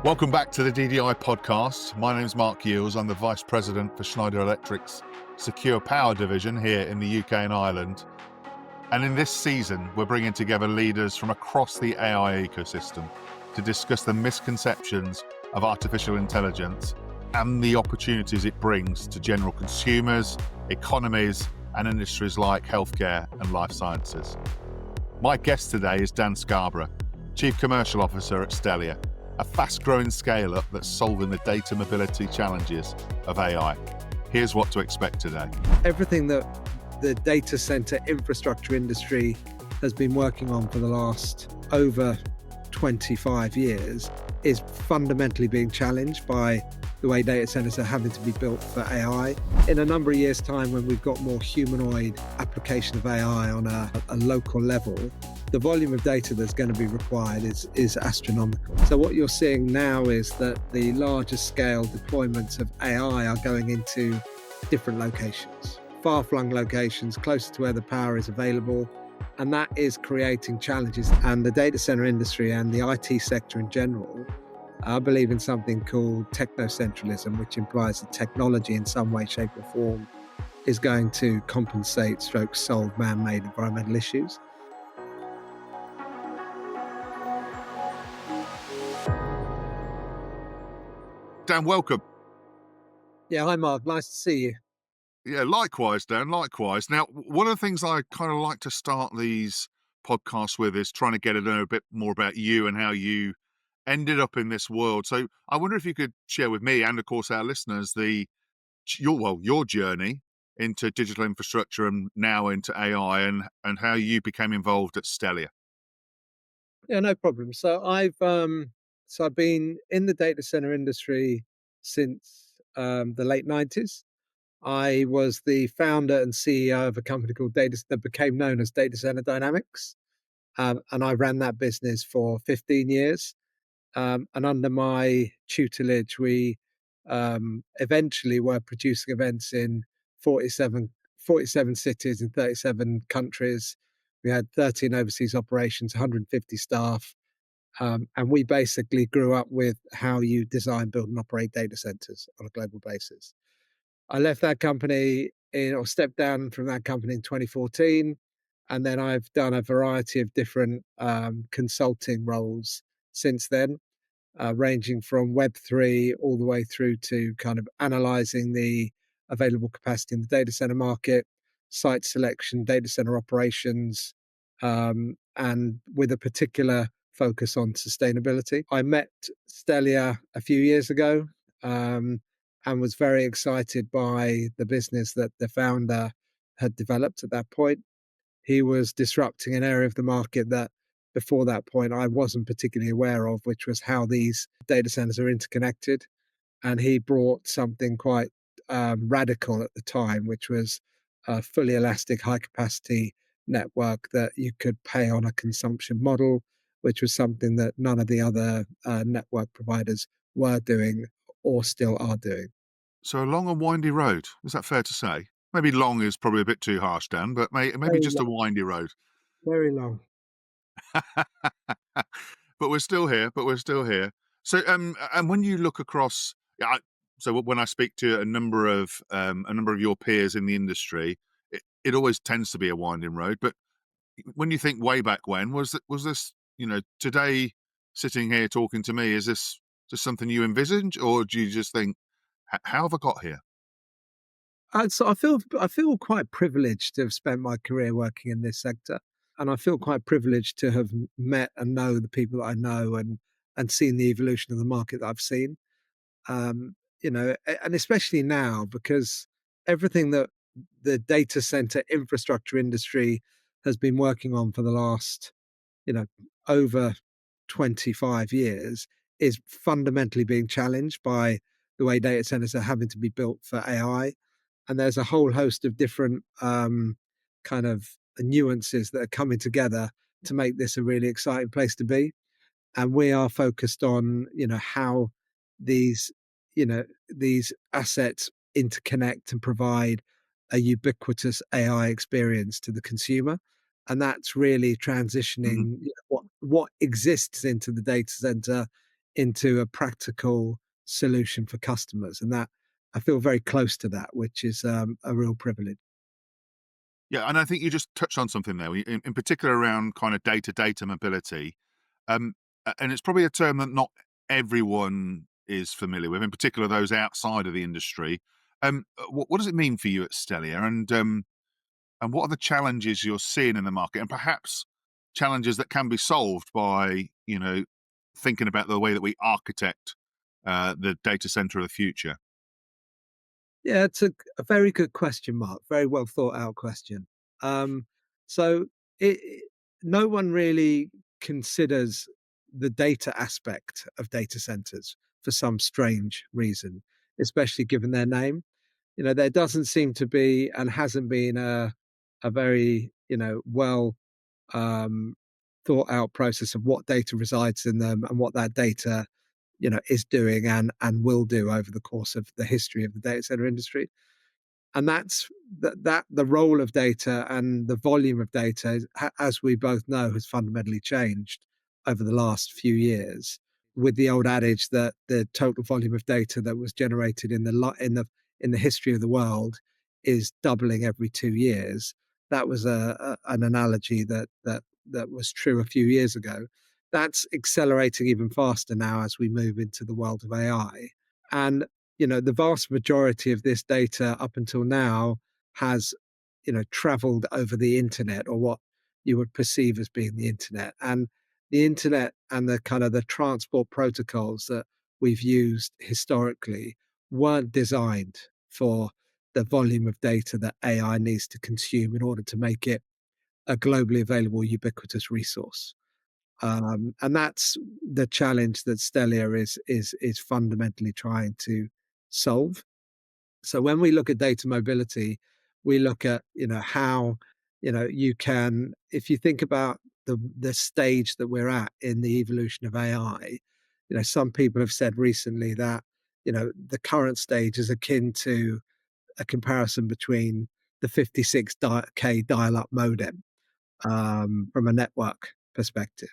Welcome back to the DDI podcast. My name's Mark Eales. I'm the Vice President for Schneider Electric's Secure Power Division here in the UK and Ireland. And in this season, we're bringing together leaders from across the AI ecosystem to discuss the misconceptions of artificial intelligence and the opportunities it brings to general consumers, economies, and industries like healthcare and life sciences. My guest today is Dan Scarbrough, Chief Commercial Officer at Stelia, a fast-growing scale-up that's solving the data mobility challenges of AI. Here's what to expect today. Everything that the data center infrastructure industry has been working on for the last over 25 years is fundamentally being challenged by the way data centers are having to be built for AI. In a number of years' time, when we've got more humanoid application of AI on a local level, the volume of data that's going to be required is astronomical. So what you're seeing now is that the larger scale deployments of AI are going into different locations, far-flung locations, closer to where the power is available, and that is creating challenges. And the data center industry and the IT sector in general, I believe in something called technocentralism, which implies that technology in some way, shape or form is going to compensate, solve man-made environmental issues. Dan, welcome. Yeah, hi Mark, nice to see you. Yeah, likewise, Dan, likewise. Now, one of the things I kind of like to start these podcasts with is trying to get to know a bit more about you and how you ended up in this world. So I wonder if you could share with me and, of course, our listeners your journey into digital infrastructure and now into AI and how you became involved at Stelia. Yeah, no problem. So I've been in the data center industry since the late 90s. I was the founder and CEO of a company called that became known as Data Center Dynamics, and I ran that business for 15 years. And under my tutelage, we eventually were producing events in 47, 47 cities in 37 countries. We had 13 overseas operations, 150 staff. And we basically grew up with how you design, build, and operate data centers on a global basis. I left that company or stepped down from that company in 2014. And then I've done a variety of different consulting roles since then, ranging from Web3 all the way through to kind of analyzing the available capacity in the data center market, site selection, data center operations, and with a particular focus on sustainability. I met Stelia a few years ago and was very excited by the business that the founder had developed at that point. He was disrupting an area of the market that before that point I wasn't particularly aware of, which was how these data centers are interconnected. And he brought something quite radical at the time, which was a fully elastic, high capacity network that you could pay on a consumption model, which was something that none of the other network providers were doing or still are doing. So a long and windy road, is that fair to say? Maybe long is probably a bit too harsh, Dan, but maybe Very just a long. windy road. Very long. But we're still here. So, and when you look across, so when I speak to a number of your peers in the industry, it always tends to be a winding road. But when you think way back when, was this, today sitting here talking to me, is this just something you envisage, or do you just think, how have I got here? So I feel quite privileged to have spent my career working in this sector, and I feel quite privileged to have met and know the people that I know and seen the evolution of the market that I've seen. And especially now because everything that the data center infrastructure industry has been working on for the last, over 25 years is fundamentally being challenged by the way data centers are having to be built for AI. And there's a whole host of different kind of nuances that are coming together to make this a really exciting place to be. And we are focused on how these these assets interconnect and provide a ubiquitous AI experience to the consumer. And that's really Mhm. transitioning what exists into the data center into a practical solution for customers. And that I feel very close to that, which is a real privilege. Yeah, and I think you just touched on something there, in particular around kind of data mobility. And it's probably a term that not everyone is familiar with, in particular those outside of the industry. What does it mean for you at Stelia, and what are the challenges you're seeing in the market, and perhaps challenges that can be solved by thinking about the way that we architect the data center of the future? Yeah, it's a very good question, Mark. Very well thought out question. Um, so no one really considers the data aspect of data centers for some strange reason, especially given their name. There doesn't seem to be and hasn't been a very well um, thought out process of what data resides in them and what that data is doing and will do over the course of the history of the data center industry. And that's that the role of data and the volume of data, as we both know, has fundamentally changed over the last few years. With the old adage that the total volume of data that was generated in the history of the world is doubling every 2 years. That was an analogy that was true a few years ago. That's accelerating even faster now as we move into the world of AI. And the vast majority of this data up until now has traveled over the internet, or what you would perceive as being the internet. And the internet and the kind of the transport protocols that we've used historically weren't designed for the volume of data that AI needs to consume in order to make it a globally available ubiquitous resource. And that's the challenge that Stelia is fundamentally trying to solve. So when we look at data mobility, we look at how you can, if you think about the stage that we're at in the evolution of AI. Some people have said recently that the current stage is akin to a comparison between the 56K dial-up modem from a network perspective.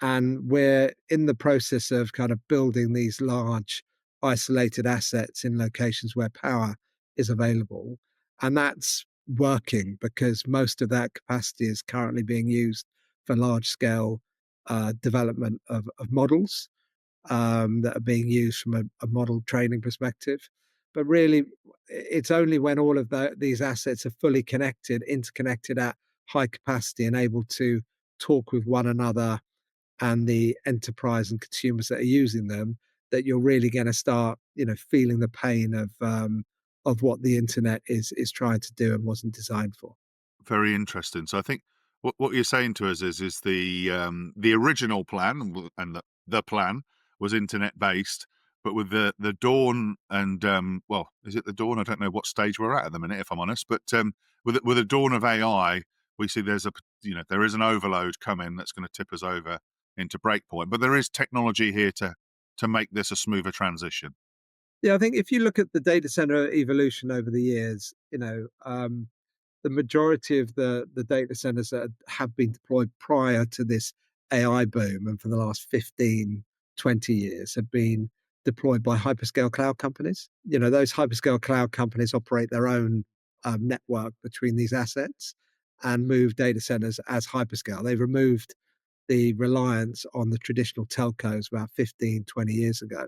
And we're in the process of kind of building these large isolated assets in locations where power is available. And that's working because most of that capacity is currently being used for large scale development of models that are being used from a model training perspective. But really, it's only when all of these assets are fully connected, interconnected at high capacity, and able to talk with one another and the enterprise and consumers that are using them, that you're really going to start, feeling the pain of what the internet is trying to do and wasn't designed for. Very interesting. So I think what you're saying to us is the original plan, and the plan was internet based, but with the dawn and well, is it the dawn? I don't know what stage we're at the minute, if I'm honest. But with the dawn of AI, we see there is an overload coming that's going to tip us over into breakpoint. But there is technology here to make this a smoother transition. Yeah, I think if you look at the data center evolution over the years, the majority of the data centers that have been deployed prior to this AI boom and for the last 15, 20 years have been deployed by hyperscale cloud companies. Those hyperscale cloud companies operate their own network between these assets and move data centers as hyperscale. They removed the reliance on the traditional telcos about 15, 20 years ago.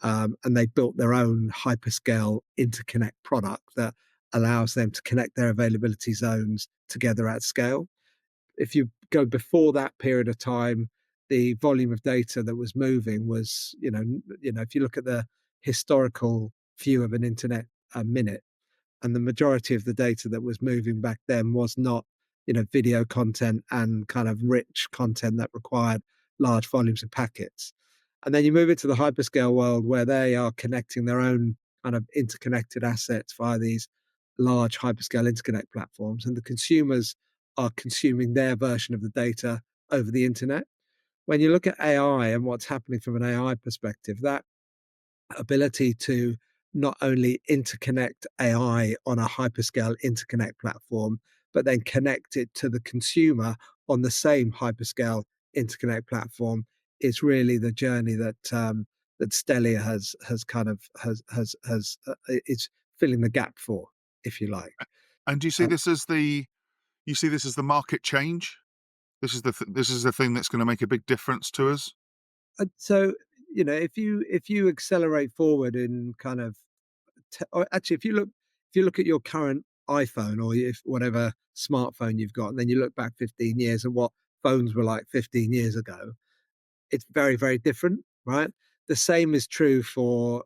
And they built their own hyperscale interconnect product that allows them to connect their availability zones together at scale. If you go before that period of time, the volume of data that was moving was, if you look at the historical view of an internet a minute, and the majority of the data that was moving back then was not, video content and kind of rich content that required large volumes of packets. And then you move into the hyperscale world where they are connecting their own kind of interconnected assets via these large hyperscale interconnect platforms, and the consumers are consuming their version of the data over the internet. When you look at AI and what's happening from an AI perspective, that ability to not only interconnect AI on a hyperscale interconnect platform, but then connect it to the consumer on the same hyperscale interconnect platform is really the journey that Stelia has kind of has is filling the gap for, if you like. And do you see Um, this as the market change? This is the thing that's going to make a big difference to us. so if you accelerate forward in kind of or actually if you look at your current iPhone or if whatever smartphone you've got, and then you look back 15 years at what phones were like 15 years ago, it's very, very different, right? The same is true for,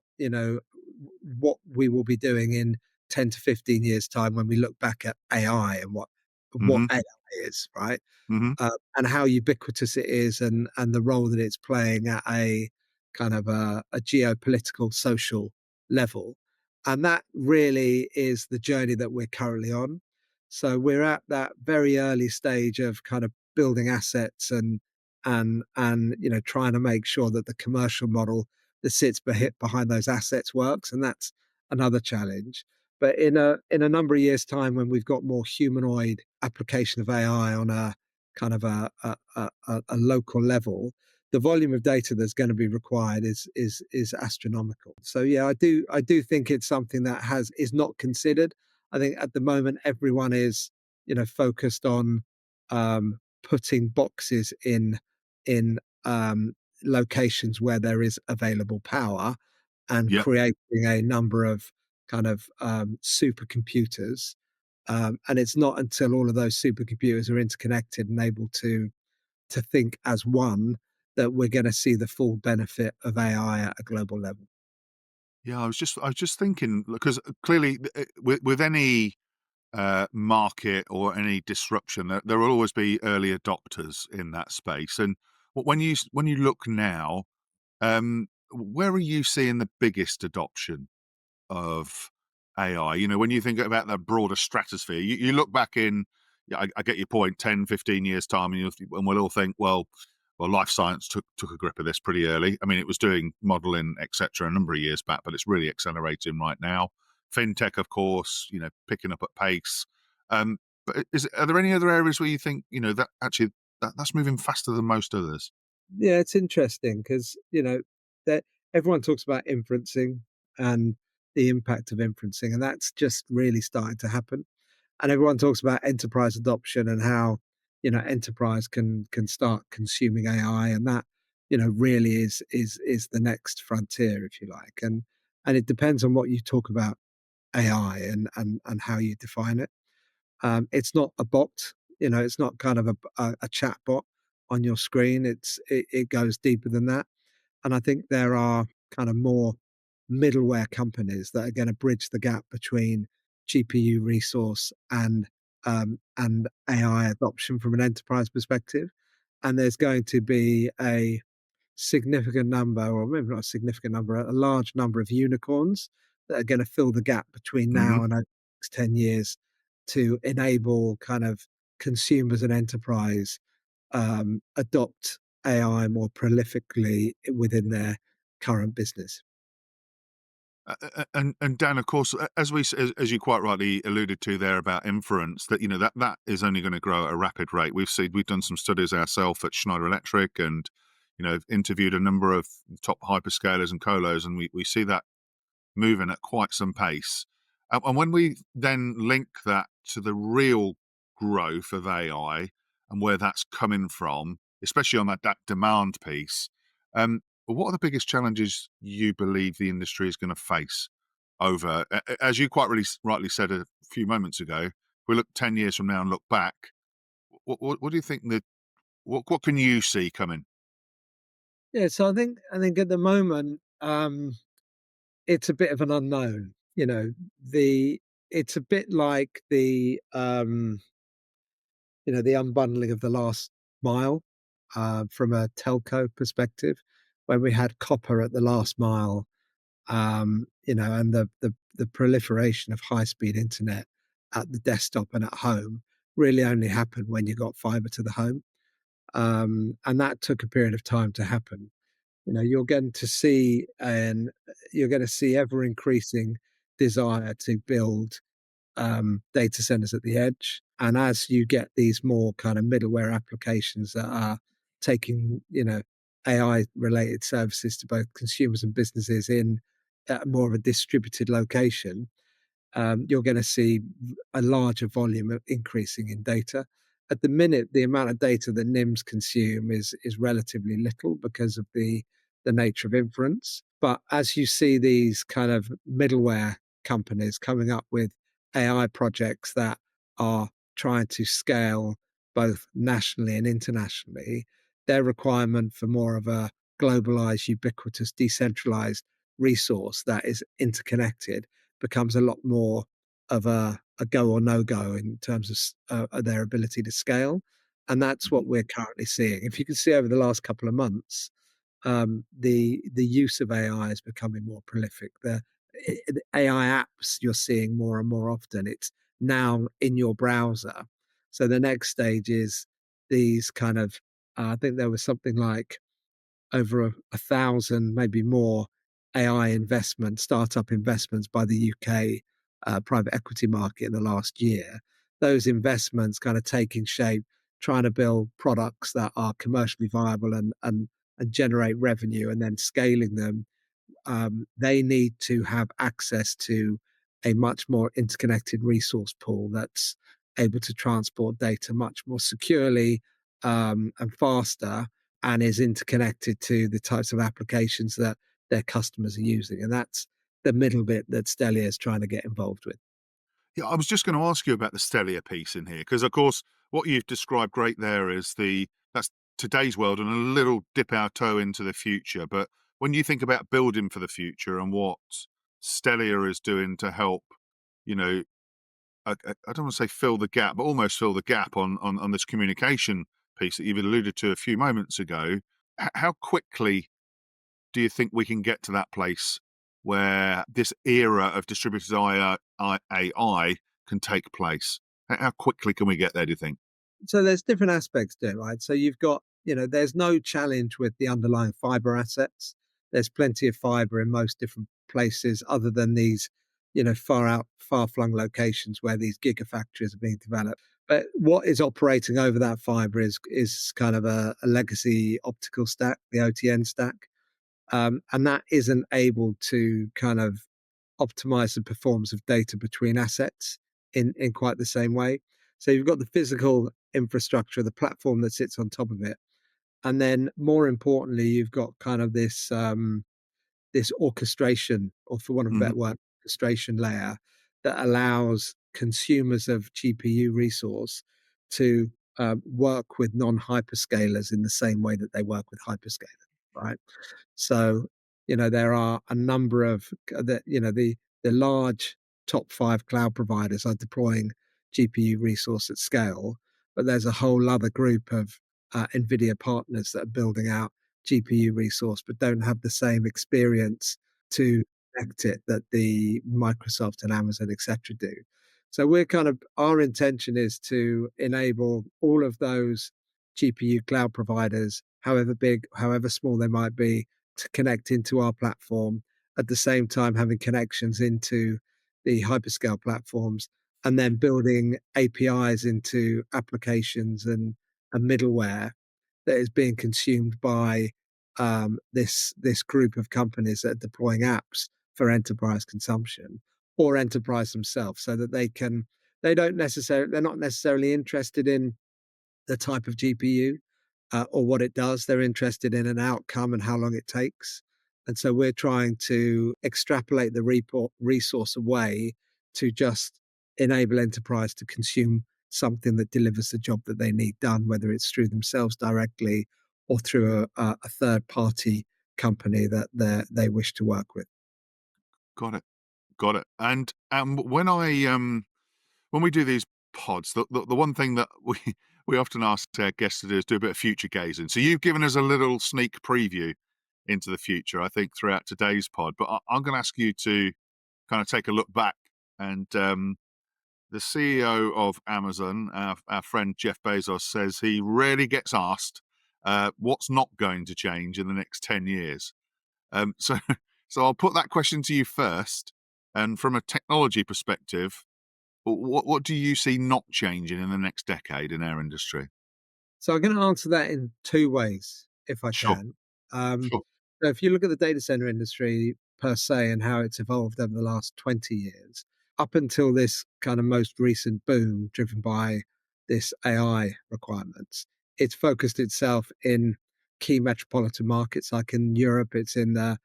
what we will be doing in 10 to 15 years time when we look back at AI and what Hmm. AI is, right? Hmm. And how ubiquitous it is, and the role that it's playing at a kind of a geopolitical social level. And that really is the journey that we're currently on. So we're at that very early stage of kind of building assets and trying to make sure that the commercial model that sits behind those assets works, and that's another challenge. But in a number of years time, when we've got more humanoid application of AI on a kind of a local level, the volume of data that's going to be required is astronomical. So yeah, I do think it's something that has is not considered. I think at the moment everyone is focused on putting boxes in locations where there is available power and Yep. creating a number of kind of supercomputers. And it's not until all of those supercomputers are interconnected and able to think as one that we're going to see the full benefit of AI at a global level. Yeah, I was just thinking because clearly with any market or any disruption, there will always be early adopters in that space. And when you look now, where are you seeing the biggest adoption of AI? You know, when you think about the broader stratosphere, you look back in, yeah, I get your point, 10, 15 years time, and we'll all think, well, life science took a grip of this pretty early. I mean, it was doing modeling, etc., a number of years back, but it's really accelerating right now. Fintech, of course, picking up at pace. Um, but are there any other areas where you think, that actually that's moving faster than most others? Yeah, it's interesting because that everyone talks about inferencing and the impact of inferencing, and that's just really starting to happen. And everyone talks about enterprise adoption and how enterprise can start consuming AI, and that really is the next frontier, if you like. And it depends on what you talk about AI and how you define it. It's not a bot, it's not kind of a chat bot on your screen. It goes deeper than that. And I think there are kind of more middleware companies that are going to bridge the gap between GPU resource and AI adoption from an enterprise perspective. And there's going to be a significant number, or maybe not a significant number, a large number of unicorns that are going to fill the gap between Hmm. now and over the next 10 years to enable kind of consumers and enterprise adopt AI more prolifically within their current business. And Dan, of course, as you quite rightly alluded to there about inference, that that is only going to grow at a rapid rate. We've done some studies ourselves at Schneider Electric, and interviewed a number of top hyperscalers and colos, and we see that moving at quite some pace. And when we then link that to the real growth of AI and where that's coming from, especially on that demand piece, what are the biggest challenges you believe the industry is going to face over, as you quite really rightly said a few moments ago, if we look 10 years from now and look back, what do you think what can you see coming? Yeah, so I think at the moment it's a bit of an unknown. The it's a bit like the unbundling of the last mile from a telco perspective, when we had copper at the last mile, and the proliferation of high speed internet at the desktop and at home really only happened when you got fiber to the home, and that took a period of time to happen. You're going to see, and you're going to see ever increasing desire to build data centers at the edge. And as you get these more kind of middleware applications that are taking, AI related services to both consumers and businesses in more of a distributed location, you're going to see a larger volume of increasing in data. At the minute, the amount of data that NIMs consume is relatively little because of the nature of inference. But as you see these kind of middleware companies coming up with AI projects that are trying to scale both nationally and internationally, their requirement for more of a globalized, ubiquitous, decentralized resource that is interconnected becomes a lot more of a go or no go in terms of their ability to scale. And that's what Mhm. we're currently seeing. If you can see over the last couple of months, the use of AI is becoming more prolific. The AI apps you're seeing more and more often. It's now in your browser. So the next stage is these kind of. I think there was something like over 1,000, maybe more, AI startup investments by the UK private equity market in the last year. Those investments kind of taking shape, trying to build products that are commercially viable and generate revenue, and then scaling them. They need to have access to a much more interconnected resource pool that's able to transport data much more securely and faster, and is interconnected to the types of applications that their customers are using. And that's the middle bit that Stelia is trying to get involved with. Yeah, I was just going to ask you about the Stelia piece in here because, of course, what you've described great there is that's today's world and a little dip our toe into the future. But when you think about building for the future and what Stelia is doing to help, you know, I don't want to say fill the gap, but almost fill the gap on this communication piece that you've alluded to a few moments ago. How quickly do you think we can get to that place where this era of distributed AI can take place? How quickly can we get there, do you think? So there's different aspects to it, right? So you've got, there's no challenge with the underlying fiber assets. There's plenty of fiber in most different places other than these, far flung locations where these gigafactories are being developed. But what is operating over that fiber is kind of a legacy optical stack, the OTN stack. And that isn't able to kind of optimize the performance of data between assets in quite the same way. So you've got the physical infrastructure, the platform that sits on top of it, and then more importantly, you've got kind of this orchestration, or for want of a Hmm. better word, orchestration layer that allows consumers of GPU resource to work with non-hyperscalers in the same way that they work with hyperscalers, right? So, there are a number of the large top five cloud providers are deploying GPU resource at scale, but there's a whole other group of NVIDIA partners that are building out GPU resource, but don't have the same experience to connect it that the Microsoft and Amazon, etc., do. So our intention is to enable all of those GPU cloud providers, however big, however small they might be, to connect into our platform at the same time having connections into the hyperscale platforms, and then building APIs into applications and middleware that is being consumed by this group of companies that are deploying apps for enterprise consumption or enterprise themselves, so that they're not necessarily interested in the type of GPU or what it does. They're interested in an outcome and how long it takes. And so we're trying to extrapolate the resource away to just enable enterprise to consume something that delivers the job that they need done, whether it's through themselves directly or through a third party company that they wish to work with. Got it. Got it. And when we do these pods, the one thing that we often ask our guests to do is do a bit of future gazing. So you've given us a little sneak preview into the future, I think, throughout today's pod. But I'm going to ask you to kind of take a look back. And the CEO of Amazon, our friend Jeff Bezos, says he rarely gets asked what's not going to change in the next 10 years. So, so I'll put that question to you first. And from a technology perspective, what do you see not changing in the next decade in our industry? So I'm going to answer that in two ways, if I Sure. can. Sure. So if you look at the data center industry per se and how it's evolved over the last 20 years, up until this kind of most recent boom driven by this AI requirements, it's focused itself in key metropolitan markets. Like in Europe, it's in the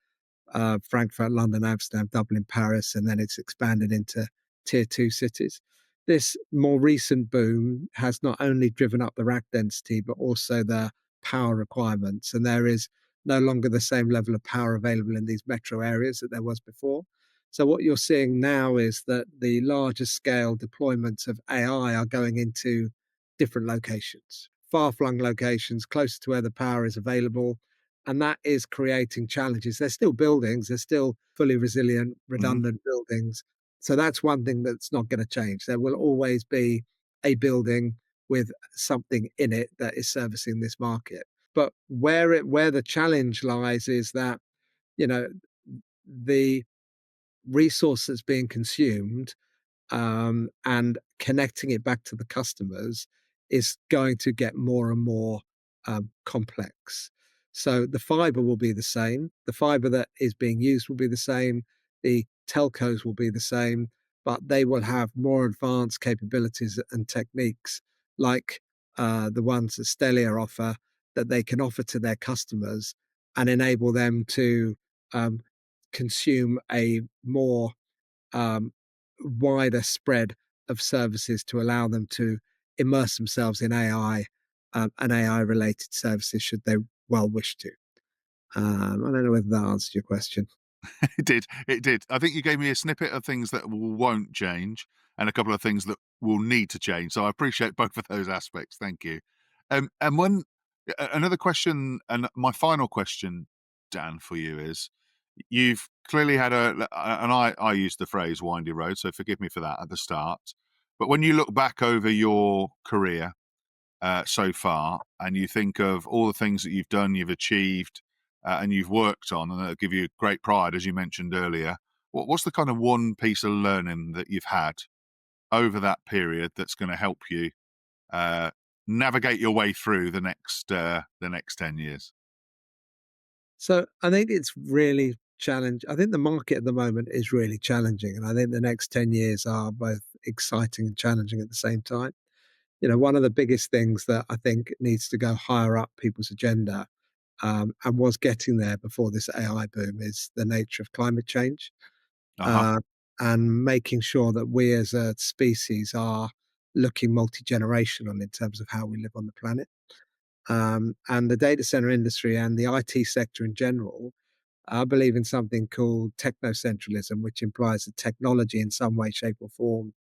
Frankfurt, London, Amsterdam, Dublin, Paris, and then it's expanded into tier two cities. This more recent boom has not only driven up the rack density, but also the power requirements. And there is no longer the same level of power available in these metro areas that there was before. So, what you're seeing now is that the larger scale deployments of AI are going into different locations, far flung locations, closer to where the power is available, and that is creating challenges. They're still buildings, they're still fully resilient, Hmm. redundant buildings. So that's one thing that's not going to change. There will always be a building with something in it that is servicing this market. But where the challenge lies is that, you know, the resource that's being consumed and connecting it back to the customers is going to get more and more complex. So the fiber will be the same. The fiber that is being used will be the same. The telcos will be the same, but they will have more advanced capabilities and techniques like the ones that Stelia offer that they can offer to their customers and enable them to um, consume a more um, wider spread of services to allow them to immerse themselves in AI and AI related services should they well wish to. I don't know whether that answered your question. It did. It did. I think you gave me a snippet of things that won't change and a couple of things that will need to change. So I appreciate both of those aspects. Thank you. And another question, and my final question, Dan, for you is: you've clearly had and I used the phrase "windy road," so forgive me for that at the start. But when you look back over your career so far, and you think of all the things that you've done, you've achieved, and you've worked on, and that give you great pride, as you mentioned earlier. What's the kind of one piece of learning that you've had over that period that's going to help you uh, navigate your way through the next 10 years? So I think it's really challenge. I think the market at the moment is really challenging, and I think the next 10 years are both exciting and challenging at the same time. One of the biggest things that I think needs to go higher up people's agenda and was getting there before this AI boom is the nature of climate change Uh huh. uh, and making sure that we as a species are looking multi generational in terms of how we live on the planet. And the data center industry and the IT sector in general, I believe in something called technocentralism, which implies that technology in some way, shape, or form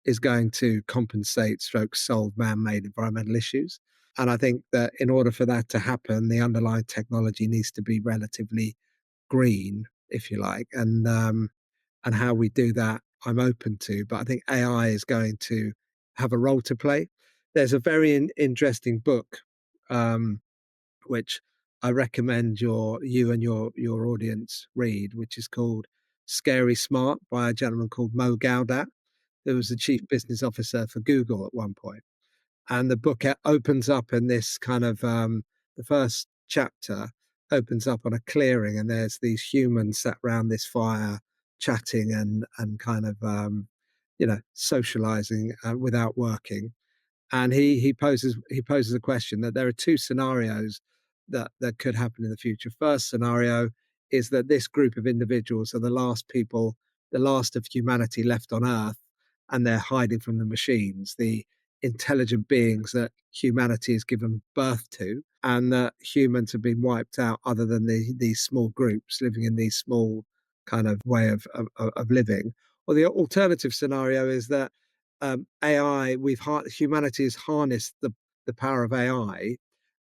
is going to compensate stroke solve man-made environmental issues. And I think that in order for that to happen, the underlying technology needs to be relatively green, if you like. And how we do that, I'm open to. But I think AI is going to have a role to play. There's a very interesting book um, which I recommend you and your audience read, which is called Scary Smart by a gentleman called Mo Gaudat, who was the chief business officer for Google at one point. And the book opens up in this kind of the first chapter opens up on a clearing, and there's these humans sat around this fire, chatting and kind of socializing without working. And he poses a question that there are two scenarios that could happen in the future. First scenario is that this group of individuals are the last people, the last of humanity left on Earth, and they're hiding from the machines, the intelligent beings that humanity has given birth to, and that humans have been wiped out, other than these small groups living in these small kind of way of living. Or the alternative scenario is that AI, humanity has harnessed the power of AI,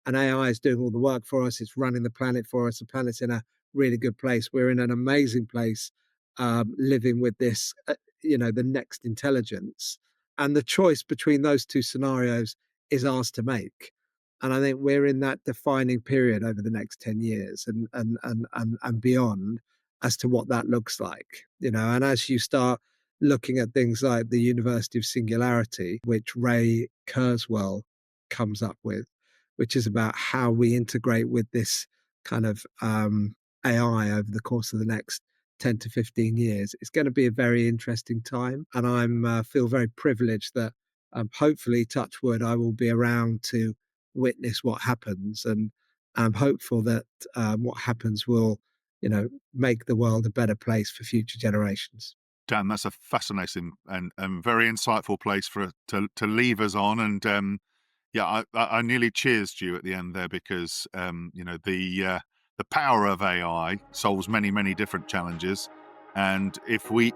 and AI is doing all the work for us. It's running the planet for us. The planet's in a really good place. We're in an amazing place, living with this, the next intelligence. And the choice between those two scenarios is ours to make. And I think we're in that defining period over the next 10 years and beyond as to what that looks like. And as you start looking at things like the University of Singularity, which Ray Kurzweil comes up with, which is about how we integrate with this kind of AI over the course of the next 10 to 15 years. It's going to be a very interesting time. And I'm feel very privileged that hopefully, touch wood, I will be around to witness what happens. And I'm hopeful that what happens will, make the world a better place for future generations. Dan, that's a fascinating and very insightful place for to leave us on. And yeah, I nearly cheersed you at the end there because the power of AI solves many different challenges, and if we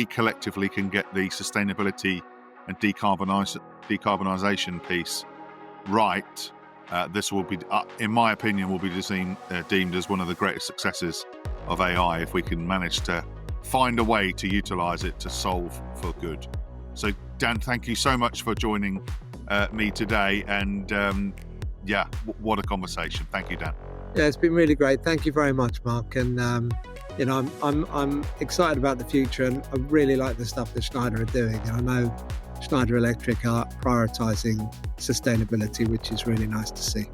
collectively can get the sustainability and decarbonisation piece right, this will be, in my opinion, will be deemed as one of the greatest successes of AI if we can manage to find a way to utilise it to solve for good. So, Dan, thank you so much for joining me today, and what a conversation. Thank you, Dan. Yeah, it's been really great. Thank you very much, Mark. And I'm excited about the future, and I really like the stuff that Schneider are doing. And I know Schneider Electric are prioritising sustainability, which is really nice to see.